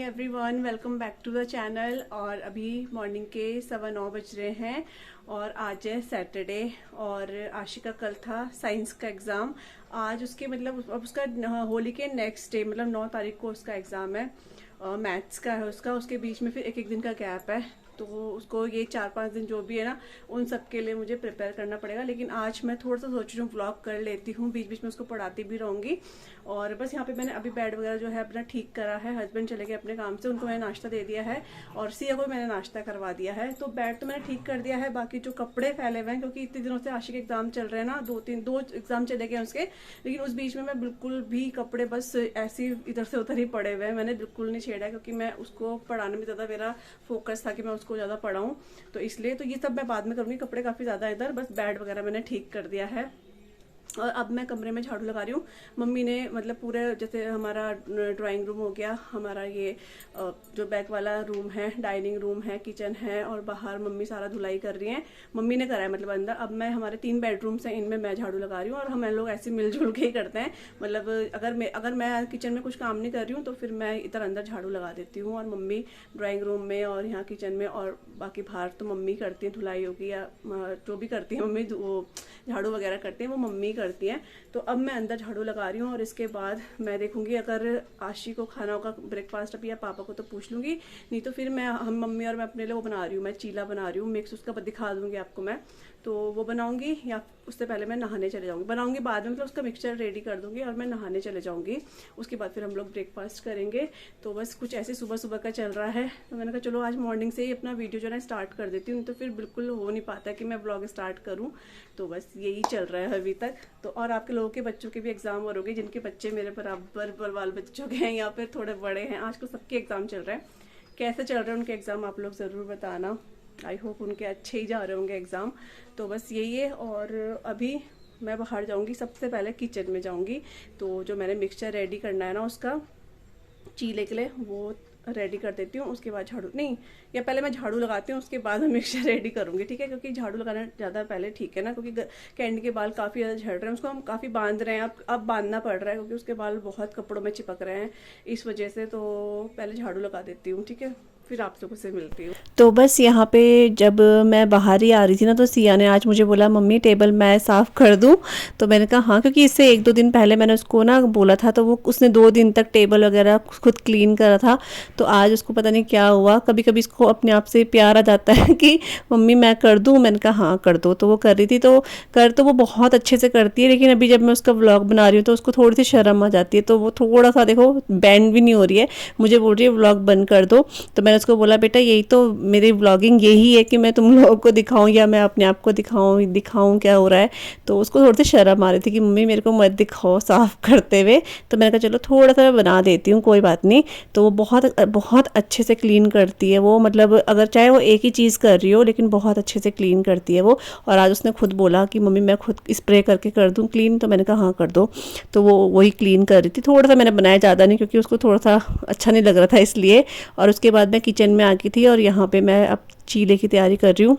Everyone, welcome back to the channel. और अभी morning के 9:15 बज रहे हैं और आज है सैटरडे। और आशी का कल था साइंस का एग्ज़ाम। आज उसके मतलब अब उसका होली के नेक्स्ट डे मतलब 9 तारीख को उसका एग्ज़ाम है। मैथ्स का है उसका। उसके बीच में फिर एक एक दिन का गैप है, तो उसको ये 4-5 दिन जो भी है ना, उन सब के लिए मुझे प्रिपेयर करना पड़ेगा। लेकिन आज मैं थोड़ा सा सोच रही हूँ व्लॉग कर लेती हूँ, बीच बीच में उसको पढ़ाती भी रहूँगी। और बस यहाँ पे मैंने अभी बेड वगैरह जो है अपना ठीक करा है। हस्बैंड चले गए अपने काम से, उनको मैंने नाश्ता दे दिया है और सिया को मैंने नाश्ता करवा दिया है। तो बेड तो मैंने ठीक कर दिया है। बाकी जो कपड़े फैले हुए हैं, क्योंकि इतने दिनों से आशी के एग्जाम चल रहे हैं ना, दो एग्जाम चले गए उसके। लेकिन उस बीच में मैं बिल्कुल भी कपड़े बस ऐसे इधर से उधर ही पड़े हुए हैं, मैंने बिल्कुल नहीं छेड़ा, क्योंकि मैं उसको पढ़ाने में ज़्यादा मेरा फोकस था कि मैं उसको ज़्यादा पढ़ाऊँ। तो इसलिए तो ये सब मैं बाद में करूँगी। कपड़े काफ़ी ज़्यादा इधर, बस बेड वगैरह मैंने ठीक कर दिया है। और अब मैं कमरे में झाड़ू लगा रही हूँ। मम्मी ने मतलब पूरे, जैसे हमारा ड्राइंग रूम हो गया, हमारा ये जो बैक वाला रूम है, डाइनिंग रूम है, किचन है, और बाहर मम्मी सारा धुलाई कर रही हैं। मम्मी ने करा है मतलब अंदर। अब मैं, हमारे 3 बेडरूम्स हैं, इनमें मैं झाड़ू लगा रही हूँ। और हम लोग ऐसे मिलजुल के ही करते हैं। मतलब अगर मैं किचन में कुछ काम नहीं कर रही हूँ तो फिर मैं इधर अंदर झाड़ू लगा देती हूँ, और मम्मी ड्राइंग रूम में और यहाँ किचन में, और बाकी बाहर तो मम्मी करती हैं, धुलाई होगी या जो भी करती है मम्मी, वो झाड़ू वगैरह करते हैं वो मम्मी करती हैं। तो अब मैं अंदर झाड़ू लगा रही हूँ। और इसके बाद मैं देखूंगी, अगर आशी को खाना होगा ब्रेकफास्ट अभी या पापा को तो पूछ लूँगी, नहीं तो फिर हम मम्मी और मैं अपने लिए वो बना रही हूँ, मैं चीला बना रही हूँ मिक्स, उसका दिखा दूँगी आपको मैं। तो वो बनाऊंगी, या उससे पहले मैं नहाने चले जाऊँगी। बनाऊंगी बाद में, मतलब उसका मिक्सचर रेडी कर दूँगी और मैं नहाने चले जाऊँगी। उसके बाद फिर हम लोग ब्रेकफास्ट करेंगे। तो बस कुछ ऐसे सुबह सुबह का चल रहा है। तो मैंने कहा चलो आज मॉर्निंग से ही अपना वीडियो जो है स्टार्ट कर देती हूँ, तो फिर बिल्कुल हो नहीं पाता कि मैं ब्लॉग स्टार्ट करूँ। तो बस यही चल रहा है अभी तक। तो और आपके लोगों के बच्चों के भी एग्जाम हो गए, जिनके बच्चे मेरे बराबर बाल बच्चों के हैं या फिर थोड़े बड़े हैं। आजकल सबके एग्जाम चल रहे हैं। कैसे चल रहे हैं उनके एग्जाम आप लोग ज़रूर बताना। आई होप उनके अच्छे ही जा रहे होंगे एग्ज़ाम। तो बस यही है। और अभी मैं बाहर जाऊंगी, सबसे पहले किचन में जाऊंगी। तो जो मैंने मिक्सचर रेडी करना है ना उसका चीले के लिए, वो रेडी कर देती हूँ। उसके बाद झाड़ू नहीं, या पहले मैं झाड़ू लगाती हूँ, उसके बाद मैं मिक्सचर रेडी करूँगी, ठीक है। क्योंकि झाड़ू लगाना ज़्यादा पहले ठीक है ना, क्योंकि कैंडी के बाल काफ़ी ज़्यादा झड़ रहे हैं, उसको हम काफ़ी बांध रहे हैं। अब बांधना पड़ रहा है क्योंकि उसके बाल बहुत कपड़ों में चिपक रहे हैं, इस वजह से। तो पहले झाड़ू लगा देती हूँ, ठीक है, फिर आप लोगों से मिलती हूँ। तो बस यहाँ पे जब मैं बाहर ही आ रही थी ना, तो सिया ने आज मुझे बोला मम्मी टेबल मैं साफ़ कर दूँ। तो मैंने कहा हाँ, क्योंकि इससे 1-2 दिन पहले मैंने उसको ना बोला था, तो वो उसने 2 दिन तक टेबल वगैरह खुद क्लीन करा था। तो आज उसको पता नहीं क्या हुआ, कभी कभी इसको अपने आप से प्यार आ जाता है कि मम्मी मैं कर दूँ। मैंने कहा हाँ कर दो। तो वो कर रही थी, तो वो बहुत अच्छे से करती है। लेकिन अभी जब मैं उसका व्लॉग बना रही हूँ तो उसको थोड़ी सी शर्म आ जाती है। तो वो थोड़ा सा देखो बैंड भी नहीं हो रही है, मुझे बोल रही है व्लॉग बंद कर दो। तो मैंने उसको बोला बेटा यही तो मेरी व्लॉगिंग यही है कि मैं तुम लोगों को दिखाऊं या मैं अपने आप को दिखाऊं क्या हो रहा है। तो उसको थोड़ी सी शर्म आ रही थी कि मम्मी मेरे को मत दिखाओ साफ़ करते हुए। तो मैंने कहा चलो थोड़ा सा बना देती हूँ, कोई बात नहीं। तो वो बहुत बहुत अच्छे से क्लीन करती है वो, मतलब अगर चाहे वो एक ही चीज़ कर रही हो, लेकिन बहुत अच्छे से क्लीन करती है वो। और आज उसने खुद बोला कि मम्मी मैं खुद स्प्रे करके कर दूँ क्लीन। तो मैंने कहा हाँ कर दो। तो वो वही क्लीन कर रही थी। थोड़ा सा मैंने बनाया, ज़्यादा नहीं, क्योंकि उसको थोड़ा सा अच्छा नहीं लग रहा था इसलिए। और उसके बाद मैं किचन में आ गई थी, और यहाँ पे मैं अब चीले की तैयारी कर रही हूँ।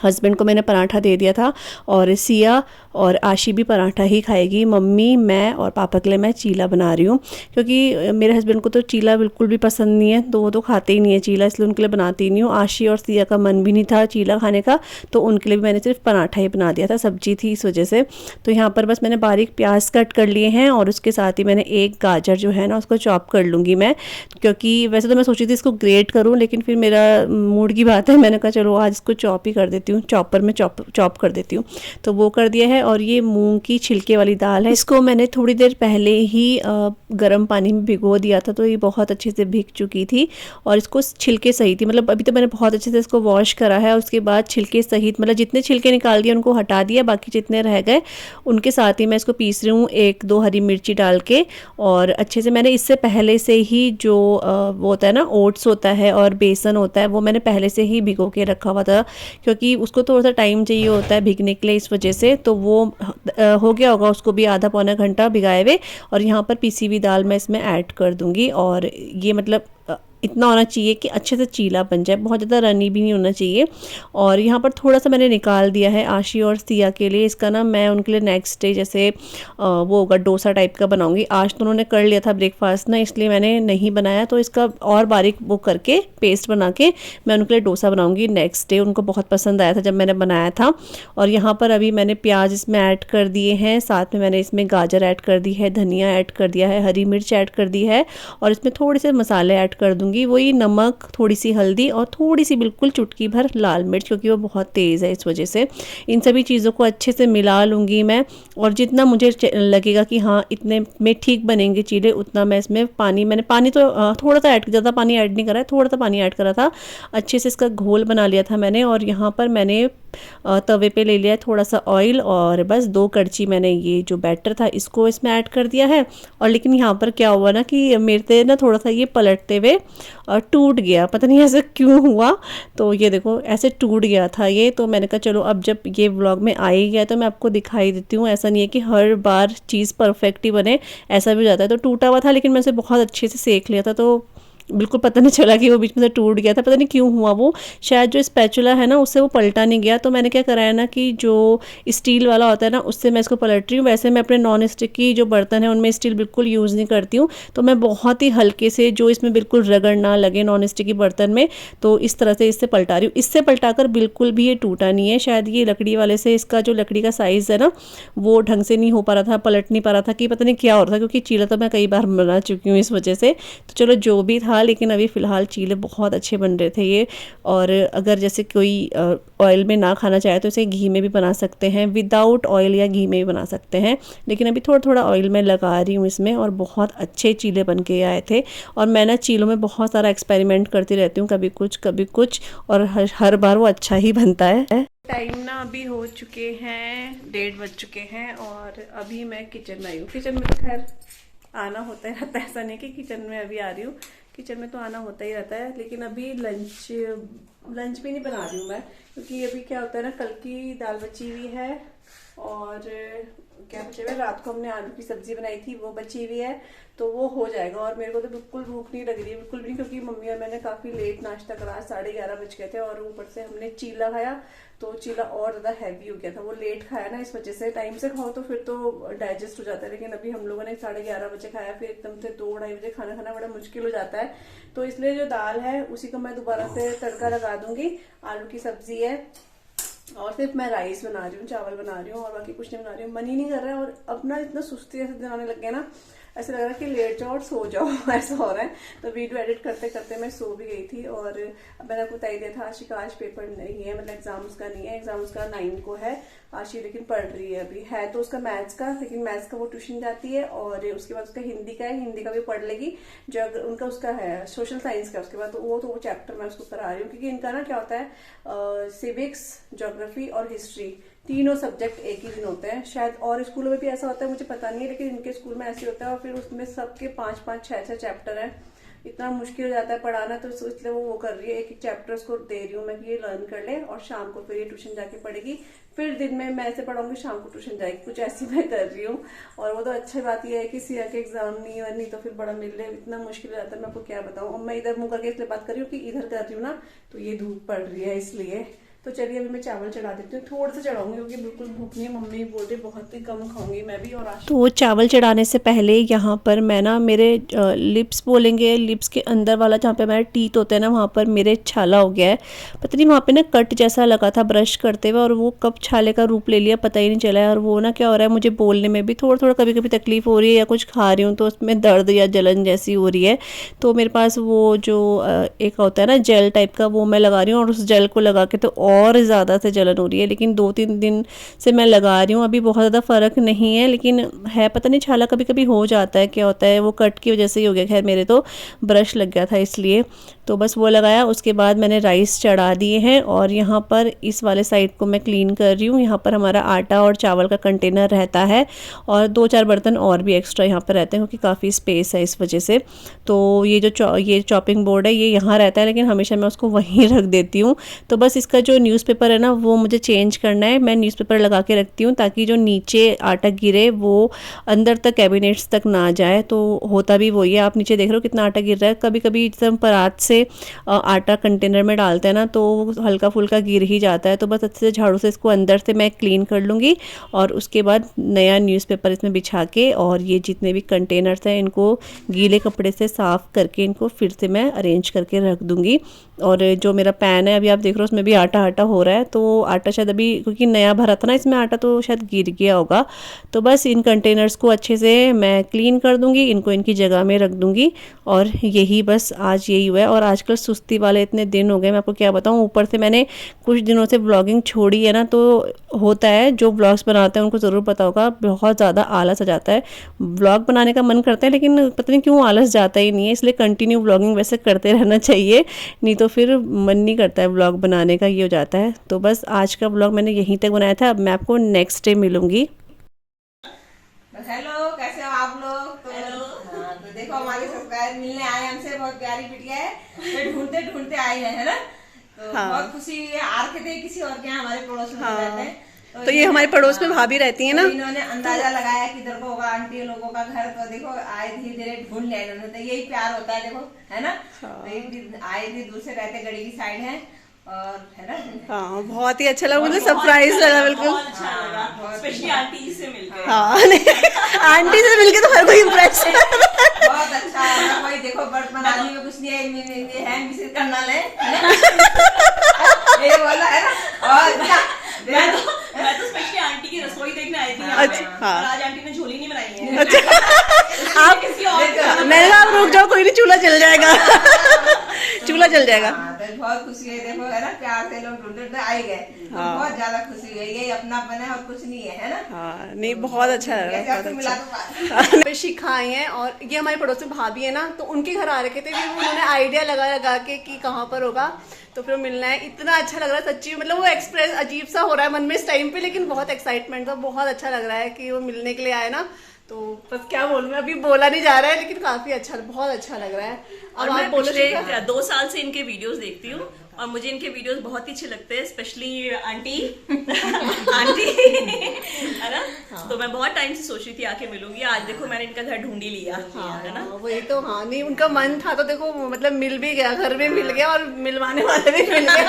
हस्बैंड को मैंने पराठा दे दिया था, और सिया और आशी भी पराठा ही खाएगी। मम्मी, मैं और पापा के लिए मैं चीला बना रही हूँ, क्योंकि मेरे हस्बैंड को तो चीला बिल्कुल भी पसंद नहीं है, तो वो तो खाते ही नहीं है चीला, इसलिए उनके लिए बनाती ही नहीं हूँ। आशी और सिया का मन भी नहीं था चीला खाने का, तो उनके लिए भी मैंने सिर्फ पराठा ही बना दिया था, सब्जी थी इस वजह से। तो यहाँ पर बस मैंने बारीक प्याज कट कर लिए हैं, और उसके साथ ही मैंने एक गाजर जो है ना उसको चॉप कर लूँगी मैं। क्योंकि वैसे तो मैं सोची थी इसको ग्रेट करूँ, लेकिन फिर मेरा मूड की बात है, मैंने कहा चलो आज इसको चॉप ही कर देती हूँ, चॉपर में चॉप कर देती हूँ। तो वो कर दिया है। और ये मूंग की छिलके वाली दाल है, इसको मैंने थोड़ी देर पहले ही गर्म पानी में भिगो दिया था, तो ये बहुत अच्छे से भीग चुकी थी। और इसको छिलके सहित ही, मतलब अभी तो मैंने बहुत अच्छे से इसको वॉश करा है, उसके बाद छिलके सहित, मतलब जितने छिलके निकाल दिए उनको हटा दिया, बाकी जितने रह गए उनके साथ ही मैं इसको पीस रही हूँ, 1-2 हरी मिर्ची डाल के। और अच्छे से मैंने इससे पहले से ही जो वो होता है ना, ओट्स होता है और बेसन होता है, वो मैंने पहले से ही भिगो के रखा हुआ था, क्योंकि उसको थोड़ा सा टाइम चाहिए होता है भीगने के लिए, इस वजह से। तो वो हो गया होगा उसको भी आधा पौना घंटा भिगाए हुए। और यहाँ पर पीसी हुई दाल मैं इसमें ऐड कर दूँगी। और ये मतलब इतना होना चाहिए कि अच्छे से चीला बन जाए, बहुत ज़्यादा रनी भी नहीं होना चाहिए। और यहाँ पर थोड़ा सा मैंने निकाल दिया है आशी और सिया के लिए। इसका ना मैं उनके लिए नेक्स्ट डे जैसे वो होगा डोसा टाइप का बनाऊंगी। आज तो उन्होंने कर लिया था ब्रेकफास्ट ना, इसलिए मैंने नहीं बनाया। तो इसका और बारीक वो करके पेस्ट बना के मैं उनके लिए डोसा बनाऊंगी नेक्स्ट डे। उनको बहुत पसंद आया था जब मैंने बनाया था। और यहाँ पर अभी मैंने प्याज इसमें ऐड कर दिए हैं, साथ में मैंने इसमें गाजर ऐड कर दी है, धनिया ऐड कर दिया है, हरी मिर्च ऐड कर दी है और इसमें थोड़े से मसाले ऐड कर दूंगी। वही नमक, थोड़ी सी हल्दी और थोड़ी सी बिल्कुल चुटकी भर लाल मिर्च, क्योंकि वो बहुत तेज़ है इस वजह से। इन सभी चीज़ों को अच्छे से मिला लूँगी मैं। और जितना मुझे लगेगा कि हाँ इतने में ठीक बनेंगे चीले, उतना मैं इसमें मैंने पानी तो थोड़ा सा ऐड, ज़्यादा पानी ऐड नहीं करा है, थोड़ा सा पानी ऐड करा था। अच्छे से इसका घोल बना लिया था मैंने। और यहाँ पर मैंने तवे पे ले लिया है थोड़ा सा ऑयल और बस 2 कड़छी मैंने ये जो बैटर था इसको इसमें ऐड कर दिया है। और लेकिन यहाँ पर क्या हुआ ना कि मेरे से ना थोड़ा सा ये पलटते हुए टूट गया, पता नहीं ऐसे क्यों हुआ। तो ये देखो ऐसे टूट गया था ये। तो मैंने कहा चलो अब जब ये व्लॉग में आ ही गया तो मैं आपको दिखाई देती हूँ। ऐसा नहीं है कि हर बार चीज़ परफेक्ट ही बने, ऐसा भी हो जाता है। तो टूटा हुआ था लेकिन मैं उसे बहुत अच्छे से सेक लिया था, तो बिल्कुल पता नहीं चला कि वो बीच में से टूट गया था। पता नहीं क्यों हुआ वो, शायद जो स्पैचुला है ना उससे वो पलटा नहीं गया। तो मैंने क्या कराया ना कि जो स्टील वाला होता है ना उससे मैं इसको पलट रही हूँ। वैसे मैं अपने नॉन स्टिक की जो बर्तन है उनमें स्टील बिल्कुल यूज़ नहीं करती हूँ। तो मैं बहुत ही हल्के से, जो इसमें बिल्कुल रगड़ ना लगे नॉन स्टिक की बर्तन में, तो इस तरह से इससे पलटा रही हूँ। इससे पलटाकर बिल्कुल भी ये टूटा नहीं है। शायद ये लकड़ी वाले से, इसका जो लकड़ी का साइज़ है ना वो ढंग से नहीं हो पा रहा था, पलट नहीं पा रहा था कि पता नहीं क्या हो रहा था, क्योंकि चीला तो मैं कई बार बना चुकी हूँ इस वजह से। तो चलो जो भी था, लेकिन अभी फ़िलहाल चीले बहुत अच्छे बन रहे थे ये। और अगर जैसे कोई ऑयल में ना खाना चाहे तो इसे घी में भी बना सकते हैं, विदाउट ऑयल या घी में भी बना सकते हैं। लेकिन अभी थोड़ा थोड़ा ऑयल मैं लगा रही हूँ इसमें, और बहुत अच्छे चीले बन के आए थे। और मैं ना चीलों में बहुत सारा एक्सपेरिमेंट करती रहती हूँ, कभी कुछ, और हर बार वो अच्छा ही बनता है। टाइम ना अभी हो चुके हैं 1:30 बज चुके हैं और अभी मैं किचन में आई हूँ। किचन में तो खैर आना होता ही रहता है, ऐसा नहीं कि किचन में अभी आ रही हूँ, किचन में तो आना होता ही रहता है। लेकिन अभी लंच भी नहीं बना रही हूँ मैं, क्योंकि अभी क्या होता है ना, कल की दाल बची हुई है और क्या बचे हुए, रात को हमने आलू की सब्जी बनाई थी वो बची हुई है, तो वो हो जाएगा। और मेरे को तो बिल्कुल भूख नहीं लग रही है, बिल्कुल भी, क्योंकि मम्मी और मैंने काफ़ी लेट नाश्ता करा, 11:30 बज गए थे। और ऊपर से हमने चीला खाया, तो चीला और ज़्यादा हैवी हो गया था। वो लेट खाया ना, इस वजह से। टाइम से खाओ तो फिर तो डाइजेस्ट हो जाता है, लेकिन अभी हम लोगों ने 11:30 बजे खाया, फिर एकदम से 2-2:30 बजे खाना खाना बड़ा मुश्किल हो जाता है। तो इसलिए जो दाल है उसी को मैं दोबारा से तड़का लगा दूंगी। आलू की सब्जी है और सिर्फ मैं राइस बना रही हूँ, चावल बना रही हूँ, और बाकी कुछ नहीं बना रही हूँ। मन ही नहीं कर रहा है। और अपना इतना सुस्ती ऐसे दिन आने लग गया ना, ऐसा लग रहा है कि लेट जाओ और सो जाओ ऐसा हो रहा है। तो वीडियो एडिट करते करते मैं सो भी गई थी। और मैंने आपको बताई दिया था आशी का आज पेपर नहीं है, मतलब एग्जाम उसका नहीं है, एग्जाम उसका 9 को है आशी, लेकिन पढ़ रही है अभी। है तो उसका मैथ्स का, लेकिन मैथ्स का वो ट्यूशन जाती है, और उसके बाद उसका हिंदी का है, हिंदी का भी पढ़ लेगी। जो अगर उनका उसका है सोशल साइंस का, उसके बाद तो वो चैप्टर मैं उसको करा रही हूँ। क्योंकि इनका ना क्या होता है, सिविक्स, ज्योग्राफी और हिस्ट्री, तीनों सब्जेक्ट एक ही दिन होते हैं। शायद और स्कूलों में भी ऐसा होता है, मुझे पता नहीं है, लेकिन इनके स्कूल में ऐसे होता है। और फिर उसमें सबके 5-5, 6-6 चैप्टर हैं। इतना मुश्किल हो जाता है पढ़ाना, तो इसलिए वो कर रही है, एक एक चैप्टर उसको दे रही हूँ मैं कि ये लर्न कर ले, और शाम को फिर ये ट्यूशन जाके पढ़ेगी। फिर दिन में मैं ऐसे पढ़ाऊंगी, शाम को ट्यूशन जाएगी, कुछ ऐसी मैं कर रही हूँ। और वो तो अच्छी बात यह है कि सीआ के एग्जाम नहीं तो फिर बड़ा मिल ले, इतना मुश्किल हो जाता है, मैं आपको क्या बताऊँ। और मैं इधर मुंह करके इसलिए बात कर रही हूँ कि इधर कर रही हूँ ना, तो ये धूप पड़ रही है इसलिए। तो चलिए अभी मैं चावल चढ़ा देती हूँ, थोड़ा सा चढ़ाऊंगी क्योंकि बिल्कुल भूख नहीं है। मम्मी बोल रही बहुत ही कम खाऊंगी मैं भी। और तो चावल चढ़ाने से पहले यहाँ पर मैं ना, मेरे लिप्स बोलेंगे, लिप्स के अंदर वाला जहाँ पे हमारे टीथ होते हैं ना, वहाँ पर मेरे छाला हो गया है। पता नहीं वहाँ पे ना कट जैसा लगा था ब्रश करते हुए, और वो कब छाले का रूप ले लिया पता ही नहीं चला है। और वो ना क्या हो रहा है, मुझे बोलने में भी थोड़ा थोड़ा कभी कभी तकलीफ हो रही है, या कुछ खा रही हूँ तो उसमें दर्द या जलन जैसी हो रही है। तो मेरे पास वो जो एक होता है ना जेल टाइप का, वो मैं लगा रही हूँ। और उस जेल को लगा के तो और ज़्यादा से जलन हो रही है, लेकिन 2-3 दिन से मैं लगा रही हूँ, अभी बहुत ज़्यादा फ़र्क नहीं है, लेकिन है पता नहीं, छाला कभी कभी हो जाता है, क्या होता है, वो कट की वजह से ही हो गया। खैर मेरे तो ब्रश लग गया था इसलिए। तो बस वो लगाया, उसके बाद मैंने राइस चढ़ा दिए हैं। और यहाँ पर इस वाले साइड को मैं क्लीन कर रही हूँ। यहाँ पर हमारा आटा और चावल का कंटेनर रहता है, और 2-4 बर्तन और भी एक्स्ट्रा यहाँ पर रहते हैं, क्योंकि काफ़ी स्पेस है इस वजह से। तो ये जो ये चॉपिंग बोर्ड है ये यहाँ रहता है, लेकिन हमेशा मैं उसको वहीं रख देती हूँ। तो बस इसका जो न्यूज़पेपर है ना वो मुझे चेंज करना है। मैं न्यूज़पेपर लगा के रखती हूँ ताकि जो नीचे आटा गिरे वो अंदर तक कैबिनेट्स तक ना जाए। तो होता भी वही है, आप नीचे देख रहे हो कितना आटा गिर रहा है। कभी कभी जब हम परात से आटा कंटेनर में डालते हैं ना तो हल्का फुल्का गिर ही जाता है। तो बस अच्छे से झाड़ू से इसको अंदर से मैं क्लीन कर लूँगी और उसके बाद नया न्यूज़पेपर इसमें बिछा के और ये जितने भी कंटेनर्स हैं इनको गीले कपड़े से साफ़ करके इनको फिर से मैं अरेंज करके रख दूँगी। और जो मेरा पैन है अभी आप देख रहे हो उसमें भी आटा आटा हो रहा है। तो आटा शायद अभी क्योंकि नया भरा था ना इसमें आटा तो शायद गिर गया होगा। तो बस इन कंटेनर्स को अच्छे से मैं क्लीन कर दूँगी, इनको इनकी जगह में रख दूँगी। और यही बस आज यही हुआ है। और आजकल सुस्ती वाले इतने दिन हो गए, मैं आपको क्या बताऊँ। ऊपर से मैंने कुछ दिनों से व्लॉगिंग छोड़ी है ना, तो होता है जो व्लॉग्स बनाते हैं उनको ज़रूर पता होगा बहुत ज़्यादा आलस आ जाता है। व्लॉग बनाने का मन करता है लेकिन पता नहीं क्यों आलस जाता ही नहीं है। इसलिए कंटिन्यू व्लॉगिंग वैसे करते रहना चाहिए, नहीं तो फिर मन नहीं करता है व्लॉग बनाने का, ये हो जाता है। तो बस आज का व्लॉग मैंने यहीं तक बनाया था। अब मैं आपको नेक्स्ट डे मिलूंगी। हेलो, कैसे हो आप लोग? तो तो देखो हमारे सब्सक्राइबर मिलने आए हमसे, बहुत प्यारी बिटिया है, तो ढूंढते ढूंढते आई है ना। तो बहुत खुशी हुई है। आर के थे किसी और के यहाँ हमारे पड़ोस में रहते हैं। तो ये हमारे पड़ोस में भाभी रहती है ना, इन्होंने अंदाजा लगाया किधर को होगा आंटी लोगों का घर। तो देखो आए धीरे धीरे ढूंढ लिया इन्होंने। तो यही प्यार होता है, देखो है ना। तो एक दिन आए थे, दूर से रहते, गड़ी की साइड है और है ना। हाँ बहुत ही अच्छा लगा, मुझे सरप्राइज लगा बिल्कुल। अच्छा लगा, स्पेशली आंटी से मिलकर। हाँ आंटी से मिलके तो हर कोई इम्प्रेस है। बहुत अच्छा लगा। कोई देखो बर्तन आदमी में कुछ नहीं है, मिसिर करना ले ये बोला है ना। और मैं तो स्पेशली आंटी की रसोई देखने आई थी यहाँ पे। और आज आंटी ने झोली नहीं बनाई है। आप मैंने कहा आप रुक जाओ, कोई नहीं, चूल्हा जल जाएगा। चूल्हा जल जाएगा। तो बहुत खुशी है, देखो है ना, प्यार से लोग ढूंढते आए गए। तो बहुत ज्यादा खुशी हुई, यही अपनापन है और कुछ नहीं है ना। हाँ नहीं बहुत अच्छा लग रहा है, मिला तो शिखा आई हैं। और ये हमारे पड़ोस में भाभी है ना, तो उनके घर आ रखे थे, फिर उन्होंने आइडिया लगा के कि कहाँ पर होगा, तो फिर मिलना है। इतना अच्छा लग रहा है सच्ची, मतलब वो एक्सप्रेस अजीब सा हो रहा है मन में इस टाइम पे, लेकिन बहुत एक्साइटमेंट था। बहुत अच्छा लग रहा है कि वो मिलने के लिए आए ना। तो बस क्या बोलूं, मैं अभी बोला नहीं जा रहा है, लेकिन काफी अच्छा, बहुत अच्छा लग रहा है। और मैं पिछले 2 साल से इनके वीडियोस देखती हूँ और मुझे इनके वीडियोस बहुत ही अच्छे लगते हैं, स्पेशली आंटी आंटी है ना। तो मैं बहुत टाइम से सोच रही थी आके मिलूंगी। आज देखो मैंने इनका घर ढूंढ ही लिया है ना। वही तो। हाँ नहीं उनका मन था तो देखो मतलब मिल भी गया, घर में मिल गया और मिलवाने वाले भी मिल गए।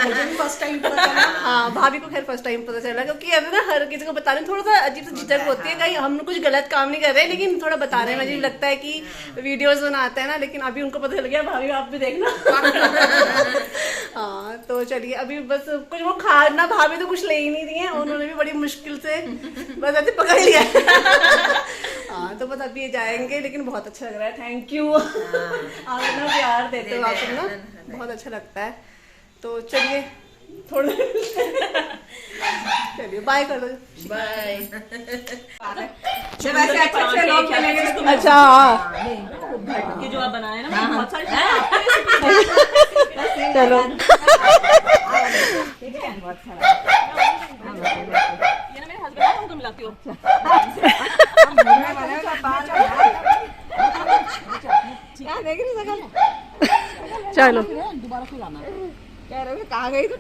मुझे भी फर्स्ट टाइम पता चला। हाँ भाभी को खैर फर्स्ट टाइम पता चला, क्योंकि अब ना हर किसी को बताने थोड़ा सा अजीब सा झिझक होती है, कहीं हम कुछ गलत काम नहीं कर रहे, लेकिन थोड़ा बताने में अजीब लगता है कि वीडियोस बनाते हैं ना। लेकिन अभी उनको पता चल गया, भाभी आप भी देखना। हाँ तो चलिए अभी बस कुछ वो खाना, भाभी तो कुछ ले ही नहीं दिए, उन्होंने भी बड़ी मुश्किल से बस ऐसे पकड़ लिया। हाँ तो बस अभी जाएंगे, लेकिन बहुत अच्छा लग रहा है। थैंक यू, आप इतना प्यार देते हो आप ना, बहुत अच्छा लगता है। तो चलिए थोड़ा चलिए बाय कर दो। बाय। अच्छा ये जो आप बनाए ना बहुत सारे चलो ये ना मेरे हस्बैंड है, उनको मिलाती हूँ। चलो कह रहे कहाँ गई तो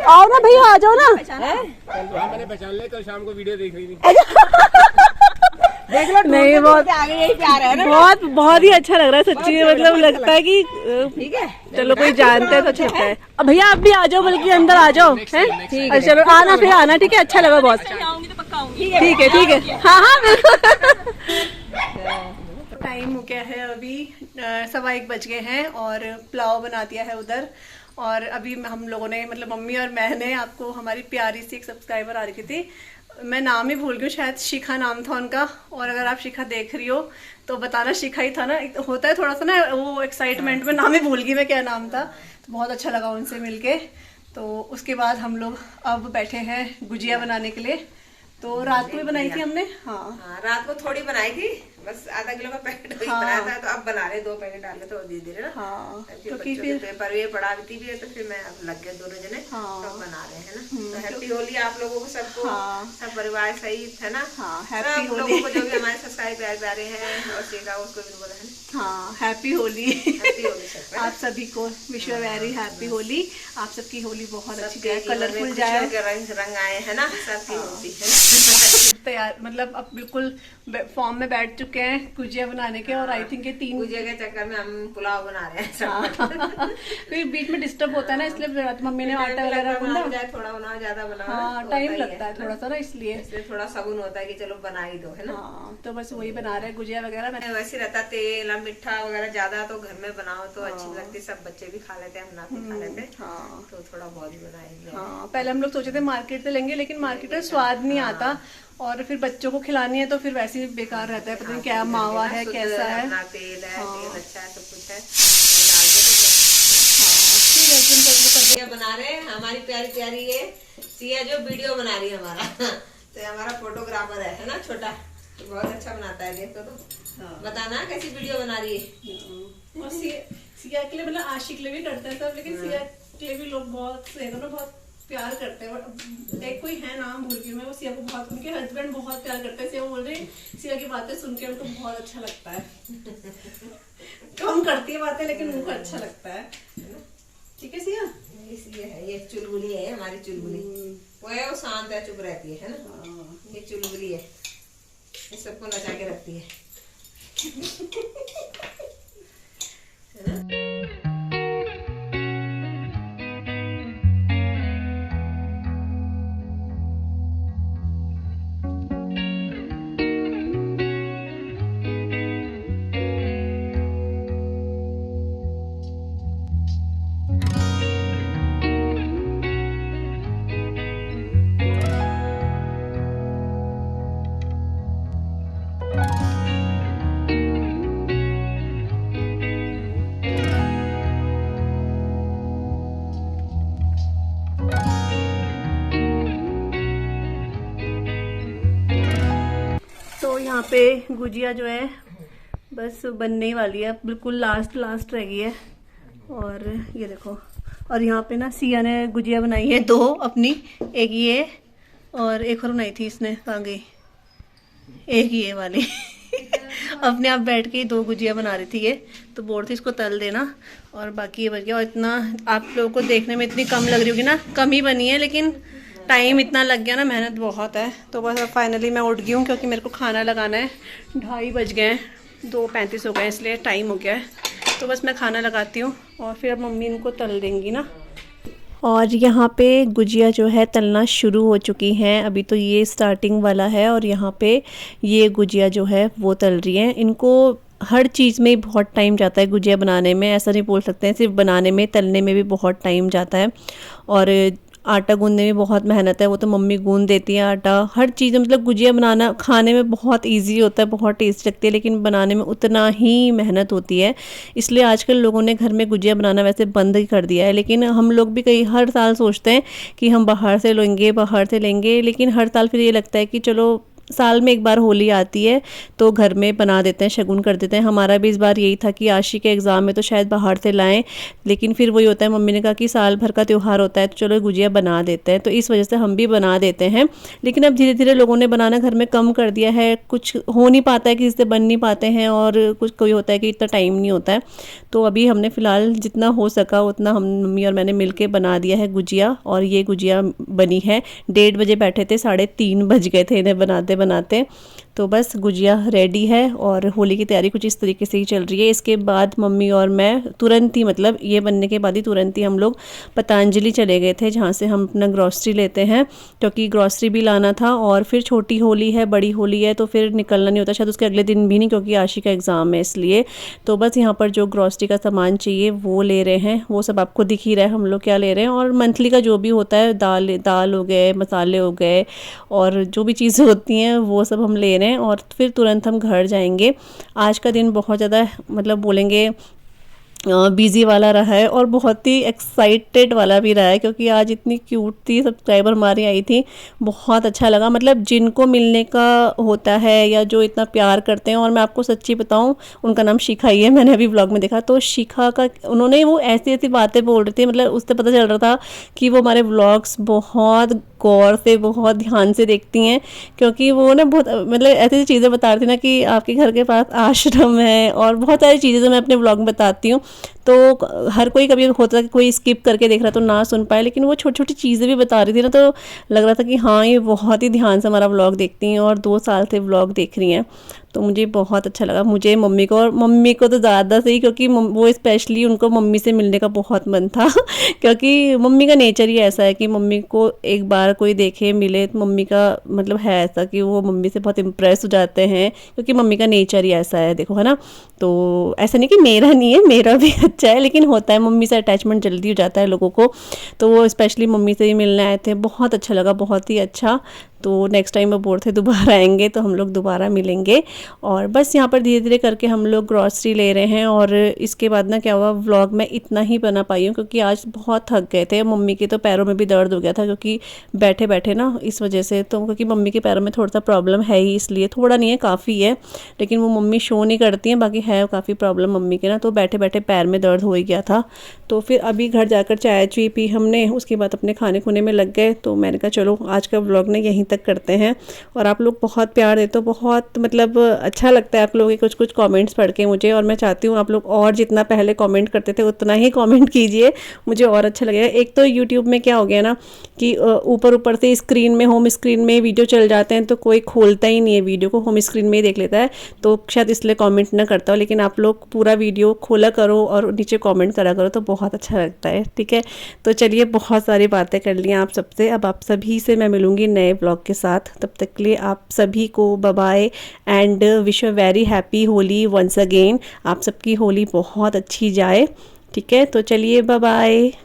आओ ना भैया, आ जाओ ना। मैंने पहचान लिया, कल शाम को वीडियो देख रही थी। देख लो नहीं बहुत आगे यही प्यार है ना। बहुत ही अच्छा लग रहा है सच्ची, मतलब लगता है कि ठीक है, चलो कोई जानते हैं तो अच्छा लगता है। अब भैया आप भी आ जाओ, बल्कि अंदर आ जाओ। हैं चलो आना, फिर आना, ठीक है, अच्छा लगा बहुत। आऊंगी तो पक्का आऊंगी। ठीक है हाँ हाँ बिल्कुल। टाइम हो गया है अभी 1:15 बज गए हैं और पुलाव बना दिया है उधर। और अभी हम लोगों ने, मतलब मम्मी और मैंने, आपको हमारी प्यारी सी एक सब्सक्राइबर आ रही थी, मैं नाम ही भूल गई, शायद शिखा नाम था उनका। और अगर आप शिखा देख रही हो तो बताना, शिखा ही था ना। होता है थोड़ा सा ना वो एक्साइटमेंट में, नाम ही भूल गई मैं क्या नाम था। तो बहुत अच्छा लगा उनसे मिलके। तो उसके बाद हम लोग अब बैठे हैं गुजिया बनाने के लिए। तो रात को भी बनाई थी हमने। हाँ रात को थोड़ी बनाई थी, बस आधा किलो का पैकेट वही हाँ। बनाया था, तो अब बना रहे 2 पैकेट डाले तो धीरे धीरे ना। हाँ, क्योंकि फिर पेपर ये पढ़ाती भी है, तो फिर मैं अब लग गए दोनों जने। हाँ। तो बना रहे हैं ना। तो हैप्पी होली आप लोगों को सबको। हाँ। सब परिवार सहित है ना। हाँ, सब हैप्पी लोगों होली। को जो भी हमारे सब्सक्राइब प्यारे हैं और सीखा उसको भी बोला है हाँ, हैप्पी होली। हैप्पी होली सबको। आप सभी को wish you very happy Holi. आप सबकी होली बहुत अच्छी सबके जाए, जीवन में कलरफुल खुशियों जाए। के रंग आए है ना, सबकी होती है। तैयार मतलब अब बिल्कुल फॉर्म में बैठ चुके हैं गुजिया बनाने के। और आई थिंक ये 3 पूजे के चक्कर में हम पुलाव बना रहे हैं सब। हाँ। कोई बीच में डिस्टर्ब होता है ना, इसलिए मम्मी ने आटा वगैरह गूंदा। थोड़ा बनाओ ज्यादा बनाओ। हाँ, तो टाइम होता ही लगता है थोड़ा सा ना, इसलिए। इसलिए थोड़ा सगुन होता है कि चलो बना ही दो, है ना। हाँ, तो बस वही बना रहे हैं गुजिया वगैरह। वैसे रहता तेल और मिठा वगैरह ज्यादा, तो घर में बनाओ तो अच्छी लगती। सब बच्चे भी खा लेते हैं, हम ना भी खा लेते हैं। हाँ। तो थोड़ा बहुत ही बनाएंगे। हाँ, पहले हम लोग सोचे थे मार्केट से लेंगे, लेकिन मार्केट में स्वाद नहीं आता। और फिर बच्चों को खिलानी है तो फिर वैसे ही बेकार रहता है, पता नहीं क्या मावा है कैसा है। अपना तेल है, तेल अच्छा है, सब कुछ है। ठीक है, लेकिन तो वो कर सिया बना रहे हैं हमारी प्यारी प्यारी ये सिया जो वीडियो बना रही है हमारा। तो हमारा फोटोग्राफर है ना छोटा, तो बहुत अच्छा बनाता है। देखो तो बताना कैसी वीडियो बना रही है। और सिया के लिए मतलब आशिक के लिए भी करते हैं सब, लेकिन सिया के लिए भी लोग बहुत प्यार करते हैं। एक कोई है नाम भूल गई मैं, वो सिया को बहुत, उनके हस्बैंड बहुत प्यार करते हैं। सिया बोल रहे हैं सिया की बातें सुन के उनको बहुत अच्छा लगता है। कम करती है बातें, लेकिन उनको अच्छा लगता है। ठीक है सिया। इसलिए है ये चुलबुली है हमारी चुलबुली। वो है वो शांत है, चुप रहती है ना। ये चुलबुली है, ये सबको नचा के रखती है। है ना। तो यहाँ पे गुजिया जो है बस बनने ही वाली है, बिल्कुल लास्ट रह गई है। और ये देखो, और यहाँ पे ना सिया ने गुजिया बनाई है 2 अपनी, एक ये और एक और बनाई थी इसने, कहाँ गई, एक ये वाली। अपने आप बैठ के 2 गुजिया बना रही थी ये, तो बोल थी इसको तल देना। और बाकी ये बच गया। और इतना आप लोगों को देखने में इतनी कम लग रही होगी ना, कम ही बनी है, लेकिन टाइम इतना लग गया ना, मेहनत बहुत है। तो बस अब फाइनली मैं उठ गई हूँ, क्योंकि मेरे को खाना लगाना है। 2:30 बज गए हैं, 2:35 हो गए, इसलिए टाइम हो गया है। तो बस मैं खाना लगाती हूँ और फिर अब मम्मी इनको तल देंगी ना। और यहाँ पे गुजिया जो है तलना शुरू हो चुकी हैं। अभी तो ये स्टार्टिंग वाला है और यहाँ पे ये गुजिया जो है वो तल रही हैं। इनको हर चीज़ में बहुत टाइम जाता है गुजिया बनाने में, ऐसा नहीं बोल सकते हैं, सिर्फ बनाने में, तलने में भी बहुत टाइम जाता है। और आटा गूंदने में बहुत मेहनत है, वो तो मम्मी गूंद देती है आटा। हर चीज़ मतलब गुजिया बनाना खाने में बहुत इजी होता है, बहुत टेस्ट लगती है, लेकिन बनाने में उतना ही मेहनत होती है। इसलिए आजकल लोगों ने घर में गुजिया बनाना वैसे बंद ही कर दिया है। लेकिन हम लोग भी हर साल सोचते हैं कि हम बाहर से लेंगे, लेकिन हर साल फिर ये लगता है कि चलो साल में एक बार होली आती है तो घर में बना देते हैं, शगुन कर देते हैं। हमारा भी इस बार यही था कि आशी के एग्ज़ाम में तो शायद बाहर से लाएं, लेकिन फिर वही होता है, मम्मी ने कहा कि साल भर का त्यौहार होता है तो चलो गुजिया बना देते हैं, तो इस वजह से हम भी बना देते हैं। लेकिन अब धीरे धीरे लोगों ने बनाना घर में कम कर दिया है, कुछ हो नहीं पाता है, किसी से बन नहीं पाते हैं, और कुछ कोई होता है कि इतना टाइम नहीं होता है। तो अभी हमने फ़िलहाल जितना हो सका उतना हम मम्मी और मैंने मिल के बना दिया है गुजिया। और ये गुजिया बनी है, 1:30 बजे बैठे थे, 3:30 बज गए थे इन्हें बनाते। तो बस गुजिया रेडी है और होली की तैयारी कुछ इस तरीके से ही चल रही है। इसके बाद मम्मी और मैं तुरंत ही, मतलब ये बनने के बाद ही तुरंत ही हम लोग पतंजलि चले गए थे, जहाँ से हम अपना ग्रॉसरी लेते हैं, क्योंकि ग्रॉसरी भी लाना था। और फिर छोटी होली है, बड़ी होली है, तो फिर निकलना नहीं होता, शायद उसके अगले दिन भी नहीं, क्योंकि आशी का एग्ज़ाम है इसलिए। तो बस यहाँ पर जो ग्रॉसरी का सामान चाहिए वो ले रहे हैं, वो सब आपको दिख ही रहा है हम लोग क्या ले रहे हैं। और मंथली का जो भी होता है, दाल हो गए, मसाले हो गए, और जो भी चीज़ें होती हैं वो सब हम ले रहे हैं। और फिर तुरंत हम घर जाएंगे। आज का दिन बहुत ज़्यादा मतलब बोलेंगे बिजी वाला रहा है और बहुत ही एक्साइटेड वाला भी रहा है, क्योंकि आज इतनी क्यूट थी, सब्सक्राइबर हमारी आई थी, बहुत अच्छा लगा। मतलब जिनको मिलने का होता है या जो इतना प्यार करते हैं, और मैं आपको सच्ची बताऊं उनका नाम शिखा ही है, मैंने अभी व्लॉग में देखा। तो शिखा का उन्होंने वो ऐसी ऐसी बातें बोल रही थी, मतलब उससे पता चल रहा था कि वो हमारे व्लॉग्स बहुत गौर से, बहुत ध्यान से देखती हैं, क्योंकि वो ना बहुत मतलब ऐसी ऐसी चीज़ें बता रही थी ना कि आपके घर के पास आश्रम है और बहुत सारी चीज़ें जो मैं अपने व्लॉग में बताती हूँ। तो हर कोई कभी होता है कि कोई स्किप करके देख रहा तो ना सुन पाए, लेकिन वो छोटी छोटी चीज़ें भी बता रही थी ना, तो लग रहा था कि हाँ ये बहुत ही ध्यान से हमारा व्लॉग देखती हैं और 2 साल से व्लॉग देख रही हैं। तो मुझे बहुत अच्छा लगा, मुझे मम्मी को, और मम्मी को तो ज़्यादा सही, क्योंकि वो स्पेशली उनको मम्मी से मिलने का बहुत मन था क्योंकि मम्मी का नेचर ही ऐसा है कि मम्मी को एक बार कोई देखे मिले तो मम्मी का मतलब है ऐसा कि वो मम्मी से बहुत इम्प्रेस हो जाते हैं, क्योंकि मम्मी का नेचर ही ऐसा है, देखो है ना। तो ऐसा नहीं कि मेरा नहीं है, मेरा भी अच्छा है, लेकिन होता है मम्मी से अटैचमेंट जल्दी हो जाता है लोगों को। तो वो स्पेशली मम्मी से ही मिलने आए थे, बहुत अच्छा लगा, बहुत ही अच्छा। तो नेक्स्ट टाइम वो बोल थे दोबारा आएंगे तो हम लोग दोबारा मिलेंगे। और बस यहाँ पर धीरे धीरे करके हम लोग ग्रॉसरी ले रहे हैं। और इसके बाद ना क्या हुआ, व्लॉग में इतना ही बना पाई हूँ क्योंकि आज बहुत थक गए थे। मम्मी के तो पैरों में भी दर्द हो गया था क्योंकि बैठे बैठे ना, इस वजह से। तो क्योंकि मम्मी के पैरों में थोड़ा सा प्रॉब्लम है ही, इसलिए थोड़ा नहीं है काफ़ी है, लेकिन वो मम्मी शो नहीं करती हैं, बाकी है काफ़ी प्रॉब्लम मम्मी के ना। तो बैठे बैठे पैर में दर्द हो ही गया था। तो फिर अभी घर जाकर चाय चुई पी हमने, उसके बाद अपने खाने खुने में लग गए। तो मैंने कहा चलो आज का व्लॉग ना यहीं तक करते हैं। और आप लोग बहुत प्यार देते हो, बहुत मतलब अच्छा लगता है आप लोगों के कुछ कुछ कमेंट्स पढ़ के मुझे। और मैं चाहती हूँ आप लोग और जितना पहले कमेंट करते थे उतना ही कमेंट कीजिए, मुझे और अच्छा लगेगा। एक तो यूट्यूब में क्या हो गया ना कि ऊपर ऊपर से स्क्रीन में, होम स्क्रीन में वीडियो चल जाते हैं तो कोई खोलता ही नहीं है वीडियो को, होम स्क्रीन में ही देख लेता है, तो शायद इसलिए कमेंट ना करता हो। लेकिन आप लोग पूरा वीडियो खोला करो और नीचे कमेंट करा करो तो बहुत अच्छा लगता है, ठीक है। तो चलिए, बहुत सारी बातें कर ली आप सबसे, अब आप सभी से मैं मिलूँगी नए ब्लॉग के साथ। तब तक के लिए आप सभी को bye bye and wish a very happy Holi once again. आप सबकी होली बहुत अच्छी जाए, ठीक है। तो चलिए, बाय बाय।